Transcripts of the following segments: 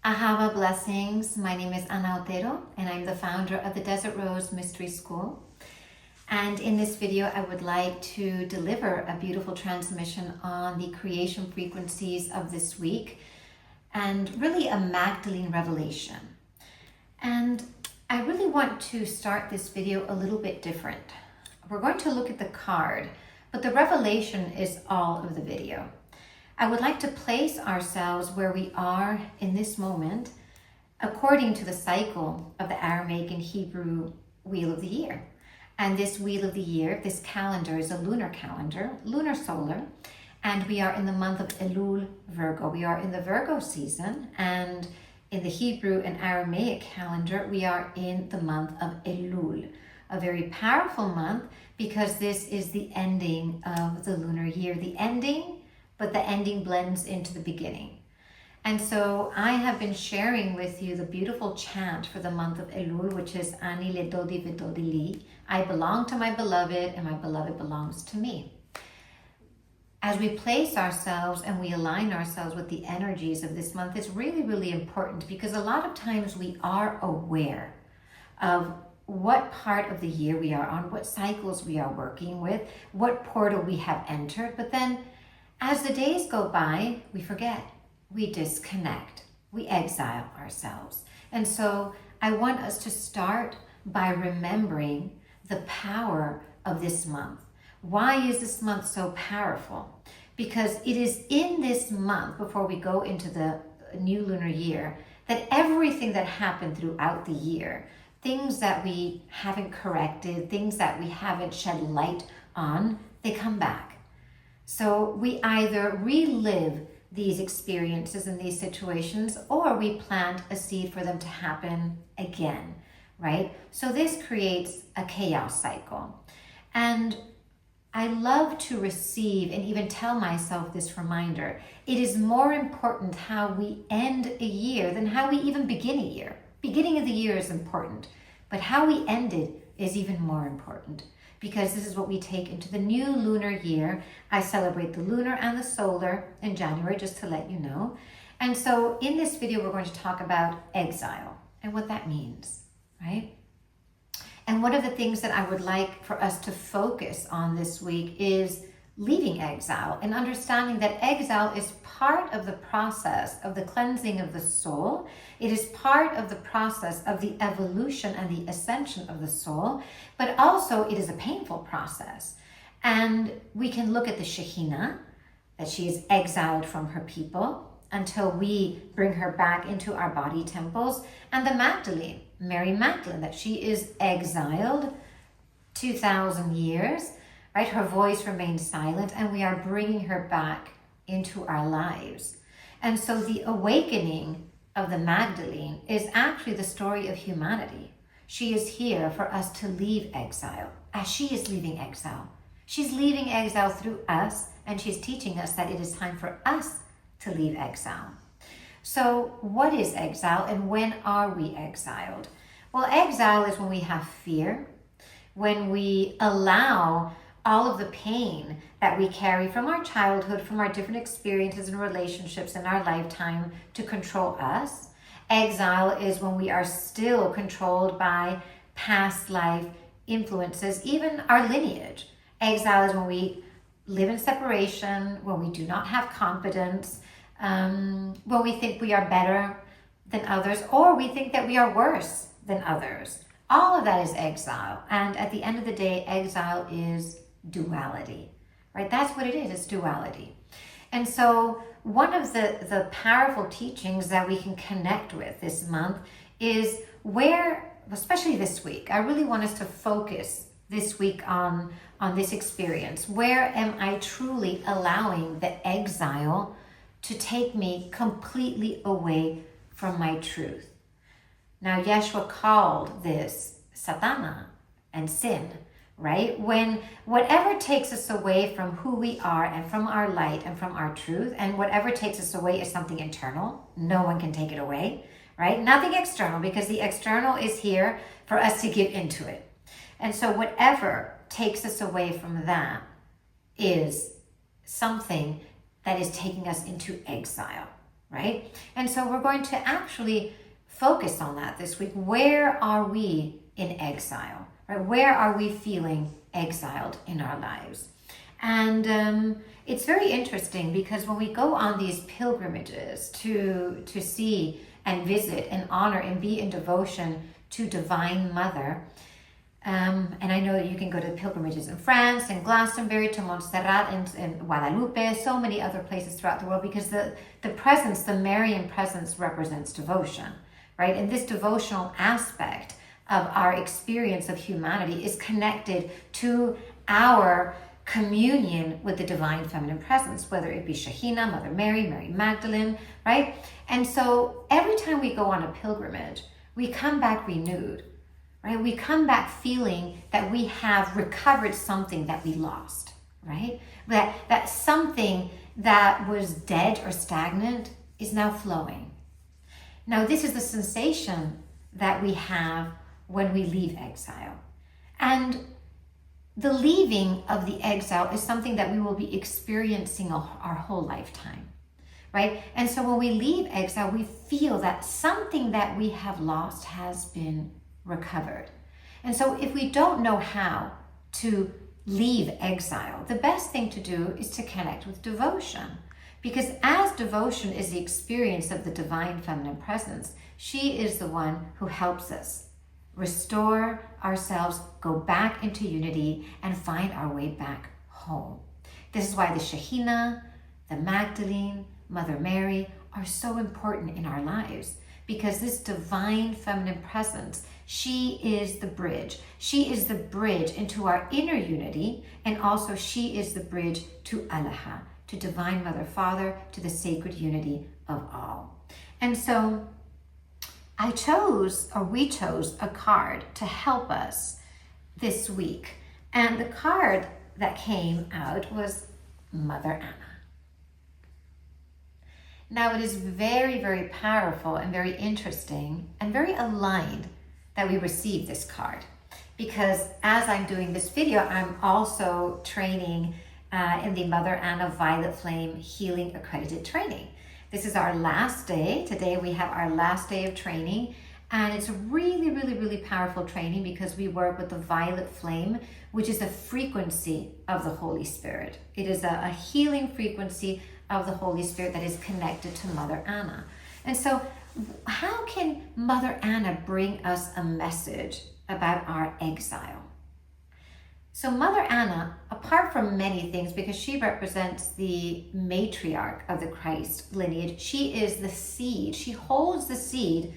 AHAVA blessings. My name is Ana Otero and I'm the founder of the Desert Rose Mystery School. And in this video, I would like to deliver a beautiful transmission on the creation frequencies of this week and really a Magdalene revelation. And I really want to start this video a little bit different. We're going to look at the card, but the revelation is all of the video. I would like to place ourselves where we are in this moment according to the cycle of the Aramaic and Hebrew Wheel of the Year. And this Wheel of the Year, this calendar is a lunar calendar, lunar solar, and we are in the month of Elul, Virgo. We are in the Virgo season, and in the Hebrew and Aramaic calendar, we are in the month of Elul, a very powerful month because this is the ending of the lunar year, the ending, but the ending blends into the beginning. And so I have been sharing with you the beautiful chant for the month of Elul, which is Ani le dodi v'dodi li. I belong to my beloved and my beloved belongs to me. As we place ourselves and we align ourselves with the energies of this month, it's really, really important because a lot of times we are aware of what part of the year we are on, what cycles we are working with, what portal we have entered, but then as the days go by, we forget, we disconnect, we exile ourselves. And so I want us to start by remembering the power of this month. Why is this month so powerful? Because it is in this month, before we go into the new lunar year, that everything that happened throughout the year, things that we haven't corrected, things that we haven't shed light on, they come back. So we either relive these experiences and these situations, or we plant a seed for them to happen again, right? So this creates a chaos cycle. And I love to receive and even tell myself this reminder. It is more important how we end a year than how we even begin a year. Beginning of the year is important, but how we end it is even more important. Because this is what we take into the new lunar year. I celebrate the lunar and the solar in January, just to let you know. And so in this video, we're going to talk about exile and what that means, right? And one of the things that I would like for us to focus on this week is leaving exile and understanding that exile is part of the process of the cleansing of the soul. It is part of the process of the evolution and the ascension of the soul, but also it is a painful process. And we can look at the Shekhinah, that she is exiled from her people until we bring her back into our body temples, and the Magdalene, Mary Magdalene, that she is exiled 2,000 years, right? Her voice remains silent and we are bringing her back into our lives. And so the awakening of the Magdalene is actually the story of humanity. She is here for us to leave exile as she is leaving exile. She's leaving exile through us, and she's teaching us that it is time for us to leave exile. So what is exile and when are we exiled? Well, exile is when we have fear, when we allow all of the pain that we carry from our childhood, from our different experiences and relationships in our lifetime to control us. Exile is when we are still controlled by past life influences, even our lineage. Exile is when we live in separation, when we do not have confidence, when we think we are better than others, or we think that we are worse than others. All of that is exile. And at the end of the day, exile is duality, right? That's what it is, it's duality. And so one of the powerful teachings that we can connect with this month is where, especially this week, I really want us to focus this week on this experience. Where am I truly allowing the exile to take me completely away from my truth? Now, Yeshua called this Satana and sin, right? When whatever takes us away from who we are and from our light and from our truth, and whatever takes us away is something internal, no one can take it away, right? Nothing external, because the external is here for us to give into it. And so whatever takes us away from that is something that is taking us into exile. right? And so we're going to actually focus on that this week. Where are we in exile, right? Where are we feeling exiled in our lives? And it's very interesting because when we go on these pilgrimages to see and visit and honor and be in devotion to Divine Mother, and I know that you can go to pilgrimages in France, in Glastonbury, to Montserrat, and Guadalupe, so many other places throughout the world, because the presence, the Marian presence, represents devotion, right? And this devotional aspect of our experience of humanity is connected to our communion with the divine feminine presence, whether it be Shekhinah, Mother Mary, Mary Magdalene, right? And so every time we go on a pilgrimage, we come back renewed, right? We come back feeling that we have recovered something that we lost, right? That something that was dead or stagnant is now flowing. Now, this is the sensation that we have when we leave exile. And the leaving of the exile is something that we will be experiencing our whole lifetime, right? And so when we leave exile, we feel that something that we have lost has been recovered. And so if we don't know how to leave exile, the best thing to do is to connect with devotion. Because as devotion is the experience of the divine feminine presence, she is the one who helps us restore ourselves, go back into unity, and find our way back home. This is why the Shekhinah, the Magdalene, Mother Mary are so important in our lives, because this divine feminine presence, she is the bridge. She is the bridge into our inner unity, and also she is the bridge to AHAVA, to Divine Mother Father, to the sacred unity of all. And so we chose a card to help us this week. And the card that came out was Mother Anna. Now, it is very, very powerful and very interesting and very aligned that we receive this card, because as I'm doing this video, I'm also training in the Mother Anna Violet Flame Healing Accredited Training. This is our last day. Today we have our last day of training, and it's a really, really, really powerful training because we work with the violet flame, which is a frequency of the Holy Spirit. It is a healing frequency of the Holy Spirit that is connected to Mother Anna. And so how can Mother Anna bring us a message about our exile? So Mother Anna, apart from many things, because she represents the matriarch of the Christ lineage, she is the seed. She holds the seed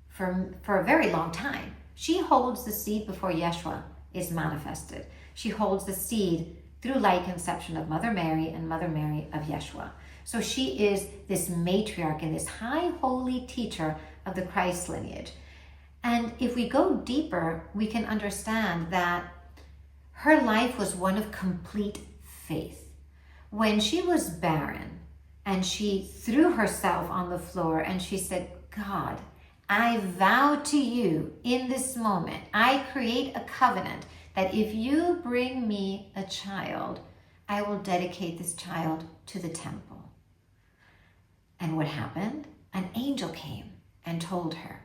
for a very long time. She holds the seed before Yeshua is manifested. She holds the seed through light conception of Mother Mary and Mother Mary of Yeshua. So she is this matriarch and this high holy teacher of the Christ lineage. And if we go deeper, we can understand that her life was one of complete faith. When she was barren and she threw herself on the floor and she said, God, I vow to you in this moment, I create a covenant that if you bring me a child, I will dedicate this child to the temple. And what happened? An angel came and told her,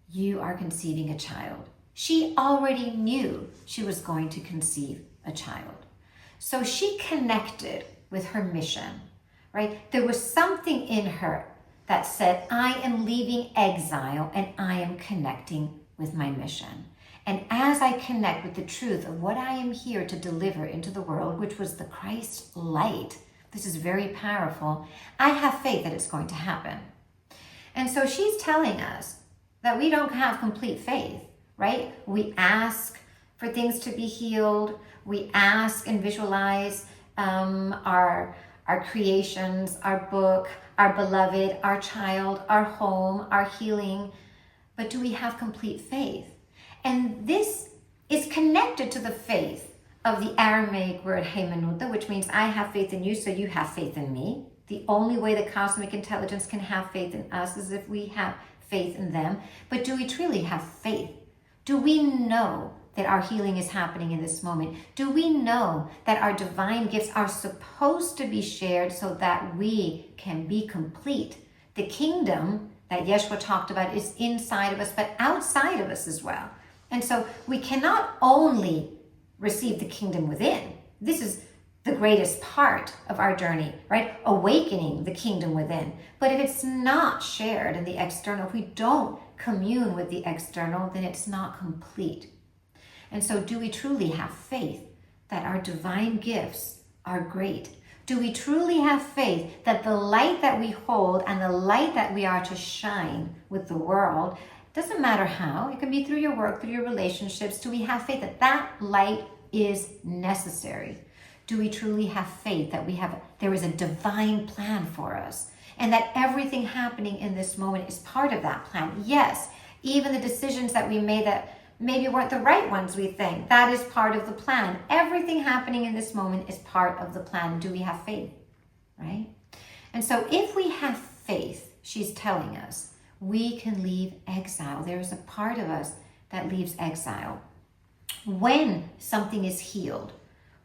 you are conceiving a child. She already knew she was going to conceive a child. So she connected with her mission, right? There was something in her that said, I am leaving exile and I am connecting with my mission. And as I connect with the truth of what I am here to deliver into the world, which was the Christ light, this is very powerful, I have faith that it's going to happen. And so she's telling us that we don't have complete faith, right? We ask for things to be healed. We ask and visualize our creations, our book, our beloved, our child, our home, our healing. But do we have complete faith? And this is connected to the faith of the Aramaic word heimanuta, which means I have faith in you, so you have faith in me. The only way that cosmic intelligence can have faith in us is if we have faith in them. But do we truly have faith? Do we know that our healing is happening in this moment? Do we know that our divine gifts are supposed to be shared so that we can be complete? The kingdom that Yeshua talked about is inside of us, but outside of us as well. And so we cannot only receive the kingdom within. This is the greatest part of our journey, right? Awakening the kingdom within. But if it's not shared in the external, if we don't commune with the external, then it's not complete. And so do we truly have faith that our divine gifts are great? Do we truly have faith that the light that we hold and the light that we are to shine with the world, doesn't matter how, it can be through your work, through your relationships, do we have faith that that light is necessary? Do we truly have faith that there is a divine plan for us and that everything happening in this moment is part of that plan? Yes, even the decisions that we made that maybe weren't the right ones, we think, that is part of the plan. Everything happening in this moment is part of the plan. Do we have faith, right? And so if we have faith, she's telling us, we can leave exile. There is a part of us that leaves exile. When something is healed,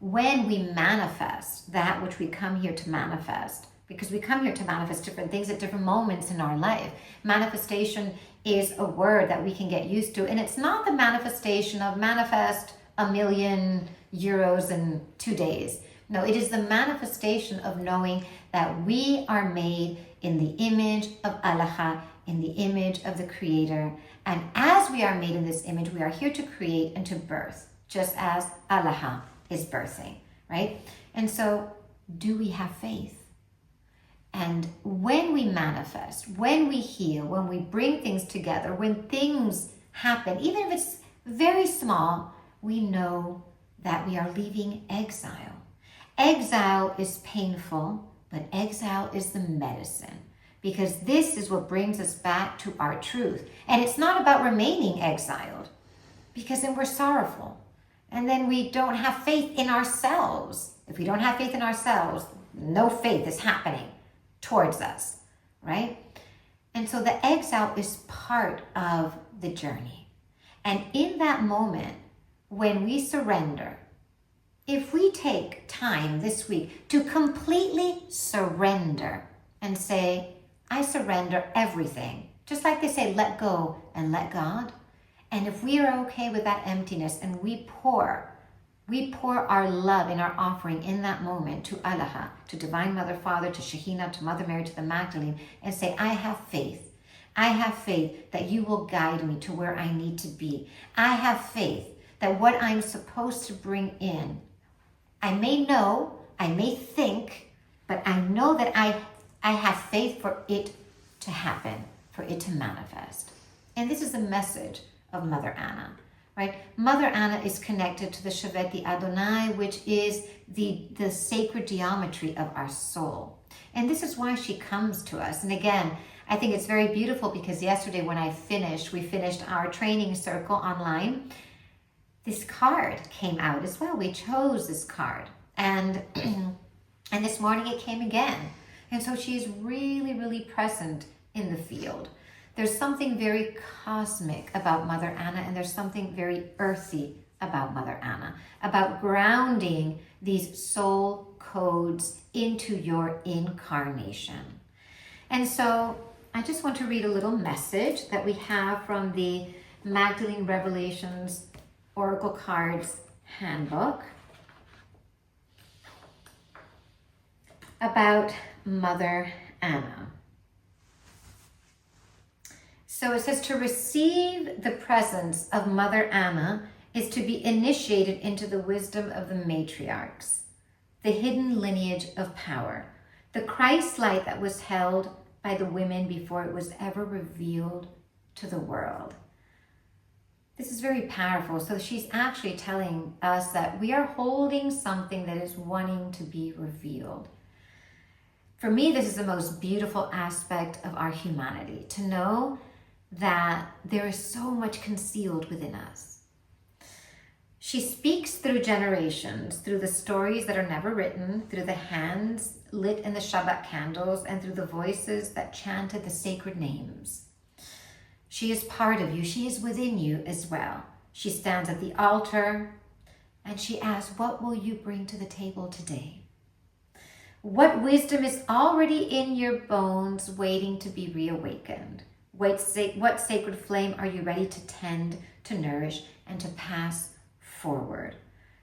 when we manifest that which we come here to manifest, because we come here to manifest different things at different moments in our life. Manifestation is a word that we can get used to, and it's not the manifestation of manifest €1,000,000 in 2 days. No, it is the manifestation of knowing that we are made in the image of Allah, in the image of the Creator. And as we are made in this image, we are here to create and to birth, just as Allah is birthing, right? And so, do we have faith? And when we manifest, when we heal, when we bring things together, when things happen, even if it's very small, we know that we are leaving exile. Exile is painful, but exile is the medicine, because this is what brings us back to our truth. And it's not about remaining exiled, because then we're sorrowful. And then we don't have faith in ourselves. If we don't have faith in ourselves, no faith is happening towards us, right? And so the exile is part of the journey. And in that moment, when we surrender, if we take time this week to completely surrender and say, I surrender everything, just like they say, let go and let God. And if we are okay with that emptiness and we pour our love and our offering in that moment to Allah, to Divine Mother, Father, to Shekhinah, to Mother Mary, to the Magdalene, and say, I have faith. I have faith that you will guide me to where I need to be. I have faith that what I'm supposed to bring in, I may know, I may think, but I know that I have faith for it to happen, for it to manifest. And this is the message of Mother Anna. Right? Mother Anna is connected to the Shaveti Adonai, which is the sacred geometry of our soul. And this is why she comes to us. And again, I think it's very beautiful because yesterday when we finished our training circle online, this card came out as well. We chose this card. And this morning it came again. And so she's really, really present in the field. There's something very cosmic about Mother Anna, and there's something very earthy about Mother Anna, about grounding these soul codes into your incarnation. And so I just want to read a little message that we have from the Magdalene Revelations Oracle Cards Handbook about Mother Anna. So it says, to receive the presence of Mother Anna is to be initiated into the wisdom of the matriarchs, the hidden lineage of power, the Christ light that was held by the women before it was ever revealed to the world. This is very powerful. So she's actually telling us that we are holding something that is wanting to be revealed. For me, this is the most beautiful aspect of our humanity, to know that there is so much concealed within us. She speaks through generations, through the stories that are never written, through the hands lit in the Shabbat candles, and through the voices that chanted the sacred names. She is part of you. She is within you as well. She stands at the altar and she asks, what will you bring to the table today? What wisdom is already in your bones waiting to be reawakened? What sacred flame are you ready to tend, to nourish, and to pass forward?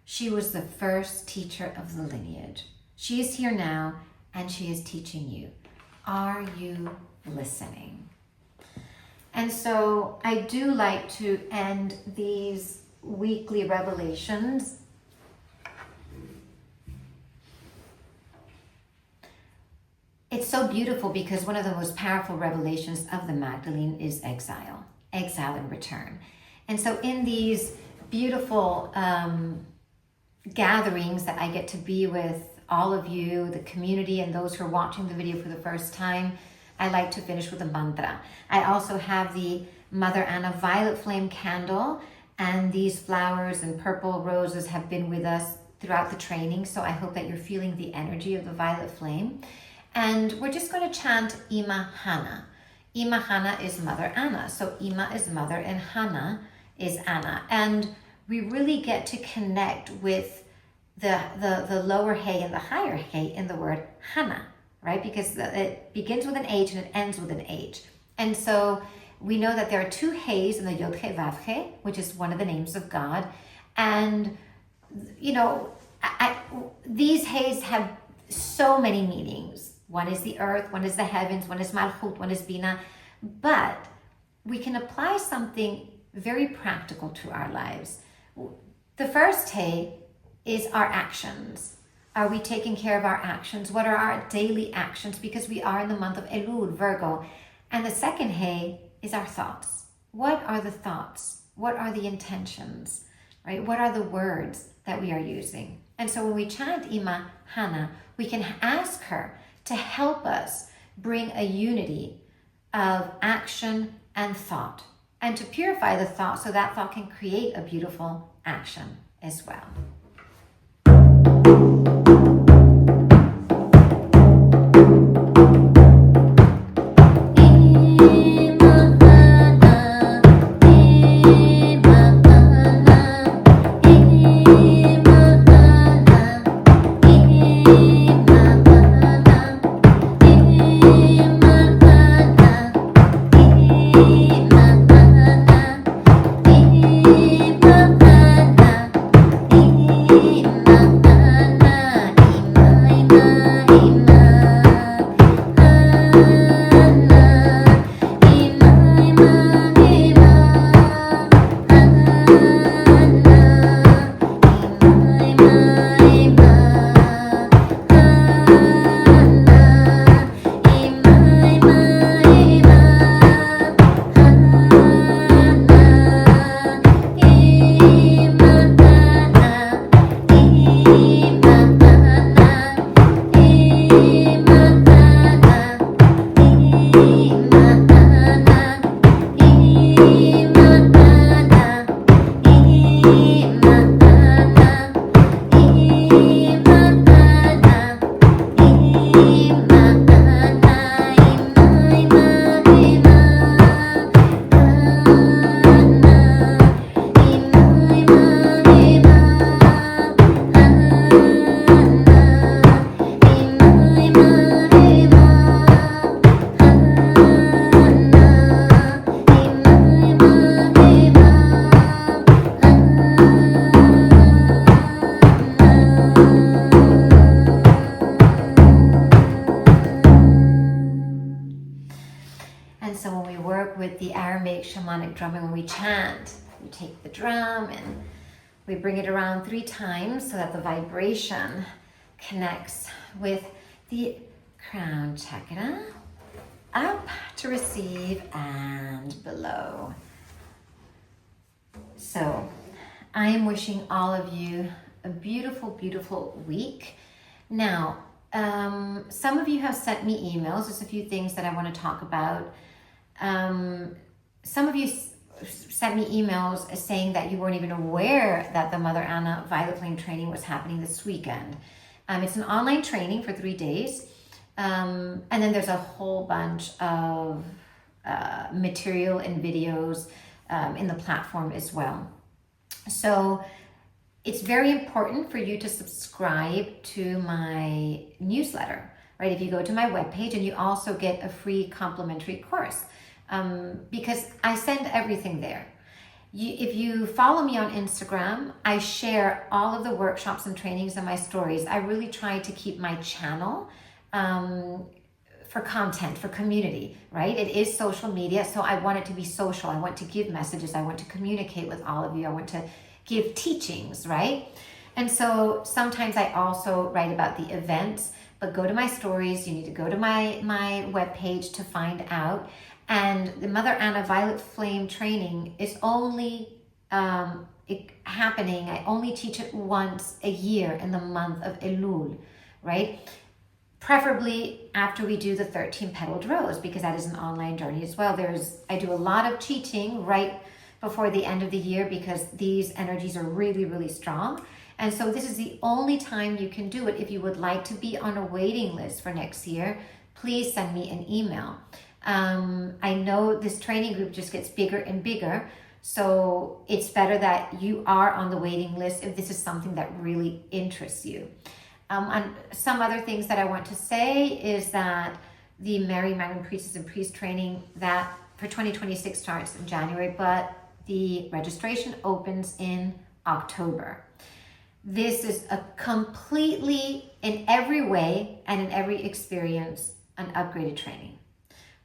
She was the first teacher of the lineage. She is here now, and she is teaching you. Are you listening? And so I do like to end these weekly revelations It's so beautiful because one of the most powerful revelations of the Magdalene is exile and return. And so in these beautiful gatherings that I get to be with all of you, the community, and those who are watching the video for the first time, I like to finish with a mantra. I also have the Mother Anna Violet Flame candle, and these flowers and purple roses have been with us throughout the training. So I hope that you're feeling the energy of the violet flame. And we're just going to chant Ima Hana. Ima Hana is Mother Anna. So Ima is mother and Hana is Anna. And we really get to connect with the lower hay and the higher hay in the word Hana, right? Because it begins with an H and it ends with an H. And so we know that there are two hays in the Yod He Vav He, which is one of the names of God. And, you know, these hays have so many meanings. One is the earth, one is the heavens, one is Malchut, one is Bina. But we can apply something very practical to our lives. The first hay is our actions. Are we taking care of our actions? What are our daily actions? Because we are in the month of Elul, Virgo. And the second hay is our thoughts. What are the thoughts? What are the intentions? Right? What are the words that we are using? And so when we chant Ima Hana, we can ask her to help us bring a unity of action and thought, and to purify the thought so that thought can create a beautiful action as well. With the Aramaic shamanic drumming, when we chant, we take the drum and we bring it around 3 times so that the vibration connects with the crown chakra, up to receive and below. So I am wishing all of you a beautiful, beautiful week. Now, some of you have sent me emails. There's a few things that I want to talk about. Some of you sent me emails saying that you weren't even aware that the Mother Anna Violet Flame training was happening this weekend. It's an online training for 3 days. And then there's a whole bunch of material and videos in the platform as well. So it's very important for you to subscribe to my newsletter, right? If you go to my webpage, and you also get a free complimentary course, because I send everything there. If you follow me on Instagram, I share all of the workshops and trainings and my stories. I really try to keep my channel for content, for community, right? It is social media, so I want it to be social. I want to give messages. I want to communicate with all of you. I want to give teachings, right? And so sometimes I also write about the events, but go to my stories. You need to go to my webpage to find out. And the Mother Anna Violet Flame training is only happening. I only teach it once a year in the month of Elul, right? Preferably after we do the 13 petaled rose, because that is an online journey as well. I do a lot of teaching right before the end of the year because these energies are really, really strong. And so this is the only time you can do it. If you would like to be on a waiting list for next year, please send me an email. I know this training group just gets bigger and bigger, so it's better that you are on the waiting list if this is something that really interests you. And some other things that I want to say is that the Mary Magdalene Priestess and Priest training that for 2026 starts in January, but the registration opens in October. This is a completely, in every way and in every experience, an upgraded training.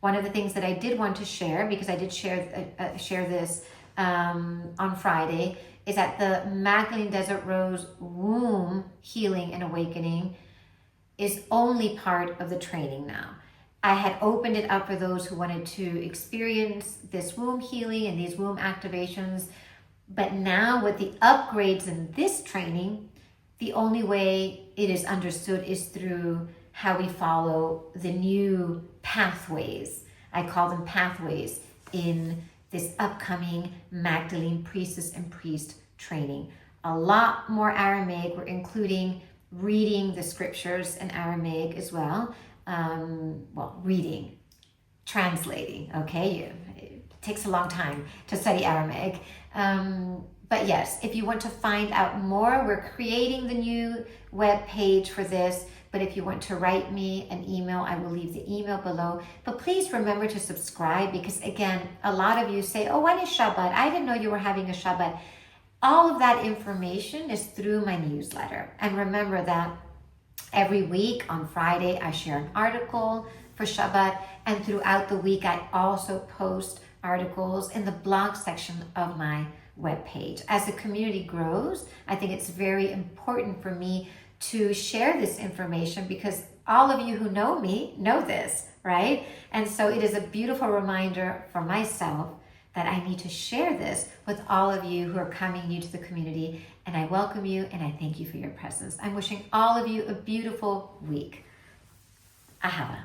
One of the things that I did want to share, because I did share this on Friday, is that the Magdalene Desert Rose womb healing and awakening is only part of the training now. I had opened it up for those who wanted to experience this womb healing and these womb activations. But now with the upgrades in this training, the only way it is understood is through how we follow the new pathways. I call them pathways in this upcoming Magdalene Priestess and Priest training. A lot more Aramaic. We're including reading the scriptures in Aramaic as well. Reading, translating, okay? It takes a long time to study Aramaic. But yes, if you want to find out more, we're creating the new web page for this. But if you want to write me an email, I will leave the email below. But please remember to subscribe, because again, a lot of you say, oh, when is Shabbat? I didn't know you were having a Shabbat. All of that information is through my newsletter. And remember that every week on Friday, I share an article for Shabbat. And throughout the week, I also post articles in the blog section of my webpage. As the community grows, I think it's very important for me to share this information, because all of you who know me know this, right? And so it is a beautiful reminder for myself that I need to share this with all of you who are coming new to the community. And I welcome you and I thank you for your presence. I'm wishing all of you a beautiful week. AHAVA.